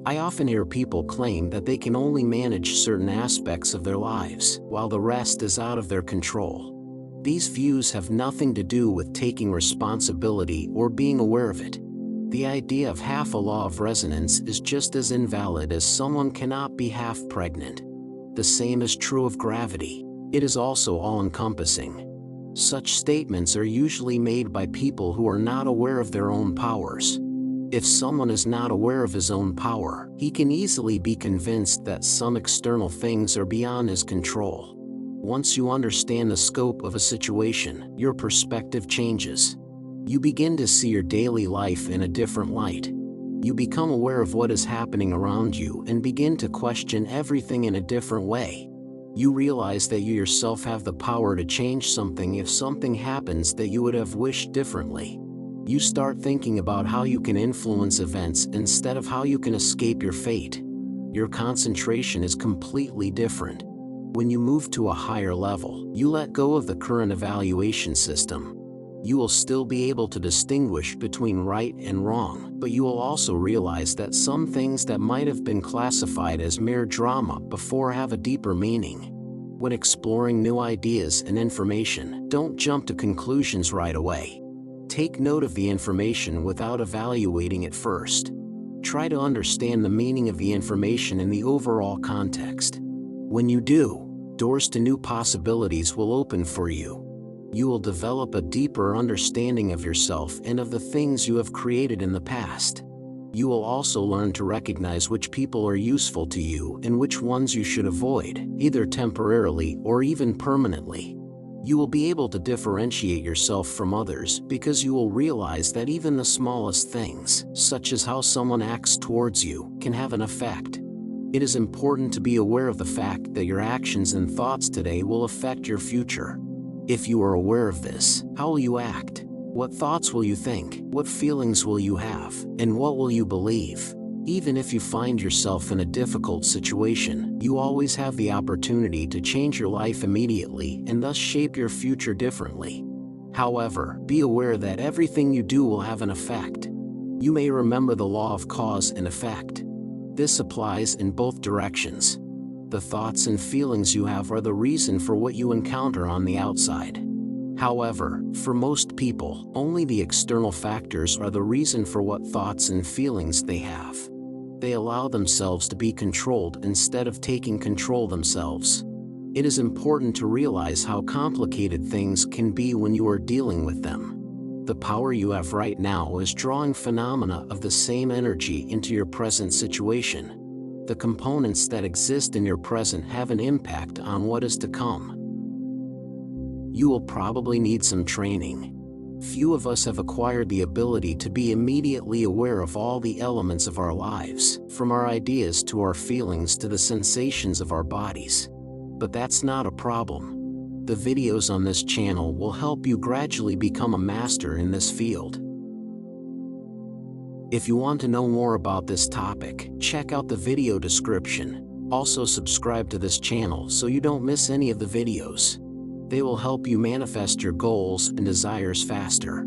I often hear people claim that they can only manage certain aspects of their lives, while the rest is out of their control. These views have nothing to do with taking responsibility or being aware of it. The idea of half a law of resonance is just as invalid as someone cannot be half pregnant. The same is true of gravity. It is also all-encompassing. Such statements are usually made by people who are not aware of their own powers. If someone is not aware of his own power, he can easily be convinced that some external things are beyond his control. Once you understand the scope of a situation, your perspective changes. You begin to see your daily life in a different light. You become aware of what is happening around you and begin to question everything in a different way. You realize that you yourself have the power to change something if something happens that you would have wished differently. You start thinking about how you can influence events instead of how you can escape your fate. Your concentration is completely different. When you move to a higher level, you let go of the current evaluation system. You will still be able to distinguish between right and wrong, but you will also realize that some things that might have been classified as mere drama before have a deeper meaning. When exploring new ideas and information, don't jump to conclusions right away. Take note of the information without evaluating it first. Try to understand the meaning of the information in the overall context. When you do, doors to new possibilities will open for you. You will develop a deeper understanding of yourself and of the things you have created in the past. You will also learn to recognize which people are useful to you and which ones you should avoid, either temporarily or even permanently. You will be able to differentiate yourself from others because you will realize that even the smallest things, such as how someone acts towards you, can have an effect. It is important to be aware of the fact that your actions and thoughts today will affect your future. If you are aware of this, how will you act? What thoughts will you think? What feelings will you have? And what will you believe? Even if you find yourself in a difficult situation, you always have the opportunity to change your life immediately and thus shape your future differently. However, be aware that everything you do will have an effect. You may remember the law of cause and effect. This applies in both directions. The thoughts and feelings you have are the reason for what you encounter on the outside. However, for most people, only the external factors are the reason for what thoughts and feelings they have. They allow themselves to be controlled instead of taking control themselves. It is important to realize how complicated things can be when you are dealing with them. The power you have right now is drawing phenomena of the same energy into your present situation. The components that exist in your present have an impact on what is to come. You will probably need some training. Few of us have acquired the ability to be immediately aware of all the elements of our lives, from our ideas to our feelings to the sensations of our bodies. But that's not a problem. The videos on this channel will help you gradually become a master in this field. If you want to know more about this topic, check out the video description. Also subscribe to this channel so you don't miss any of the videos. They will help you manifest your goals and desires faster.